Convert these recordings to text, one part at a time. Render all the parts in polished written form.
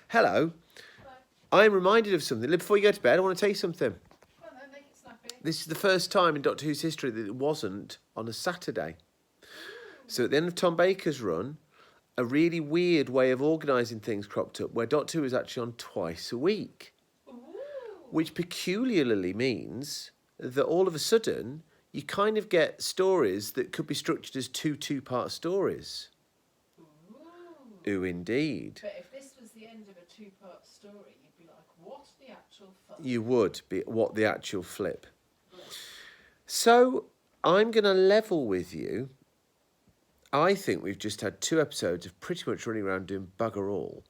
Hello. I'm reminded of something. Before you go to bed, I want to tell you something. Well, then, make it snappy. This is the first time in Doctor Who's history that it wasn't on a Saturday. So at the end of Tom Baker's run, a really weird way of organising things cropped up where Doctor Who is actually on twice a week. Ooh. Which peculiarly means that all of a sudden you kind of get stories that could be structured as two-part stories. Ooh, indeed. But if this was the end of a two-part story, you'd be like, what the actual fuck? You would be, what the actual flip. So I'm going to level with you. I think we've just had 2 episodes of pretty much running around doing bugger all.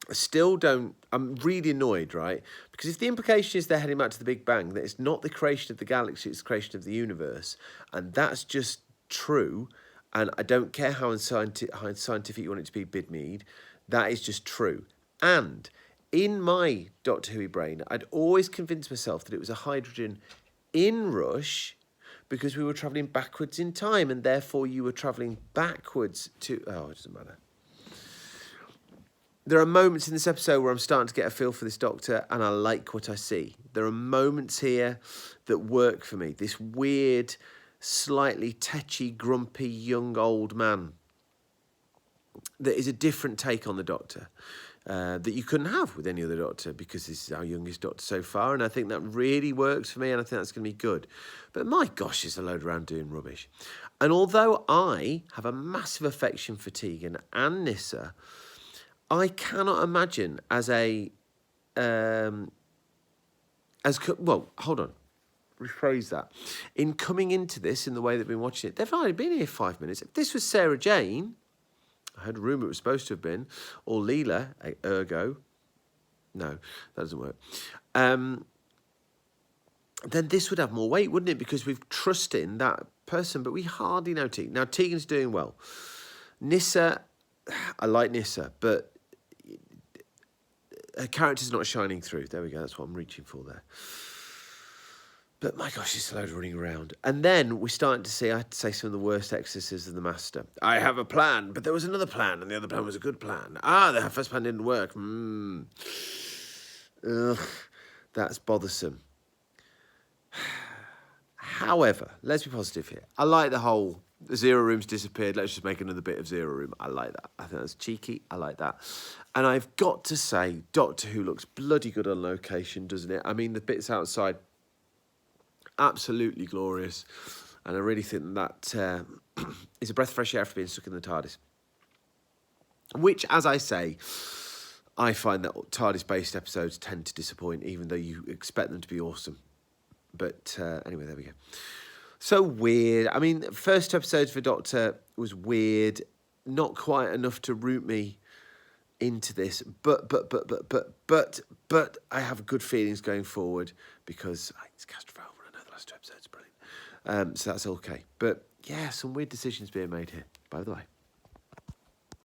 I still don't... I'm really annoyed, right? Because if the implication is they're heading back to the Big Bang, that it's not the creation of the galaxy, it's the creation of the universe, and that's just true, and I don't care how scientific you want it to be, Bidmead, that is just true. And in my Doctor Who brain, I'd always convinced myself that it was a hydrogen inrush because we were travelling backwards in time, and therefore you were travelling backwards to... Oh, it doesn't matter. There are moments in this episode where I'm starting to get a feel for this Doctor, and I like what I see. There are moments here that work for me. This weird, slightly tetchy, grumpy, young, old man that is a different take on the Doctor that you couldn't have with any other Doctor, because this is our youngest Doctor so far, and I think that really works for me, and I think that's going to be good. But my gosh, there's a load around doing rubbish. And although I have a massive affection for Tegan and Nyssa, I cannot imagine well, hold on, rephrase that. In coming into this, in the way they've been watching it, they've only been here 5 minutes. If this was Sarah Jane, I heard a rumour it was supposed to have been, or Leela, ergo, no, that doesn't work, then this would have more weight, wouldn't it? Because we've trusted in that person, but we hardly know Tegan. Now, Tegan's doing well. Nyssa, I like Nyssa, but her character's not shining through. There we go. That's what I'm reaching for there. But my gosh, it's a load of running around. And then we're starting to see, I had to say, some of the worst excesses of the Master. I have a plan, but there was another plan, and the other plan was a good plan. The first plan didn't work. Ugh, that's bothersome. However, let's be positive here. I like the whole Zero Room's disappeared, let's just make another bit of Zero Room. I like that. I think that's cheeky. I like that. And I've got to say, Doctor Who looks bloody good on location, doesn't it? I mean, the bits outside, absolutely glorious. And I really think that is a breath of fresh air for being stuck in the TARDIS. Which, as I say, I find that TARDIS-based episodes tend to disappoint, even though you expect them to be awesome. But anyway, there we go. So weird. I mean, first 2 episodes for Doctor was weird. Not quite enough to root me into this. But I have good feelings going forward because it's Castrovalva. I know the last 2 episodes are brilliant. So that's okay. But yeah, some weird decisions being made here, by the way.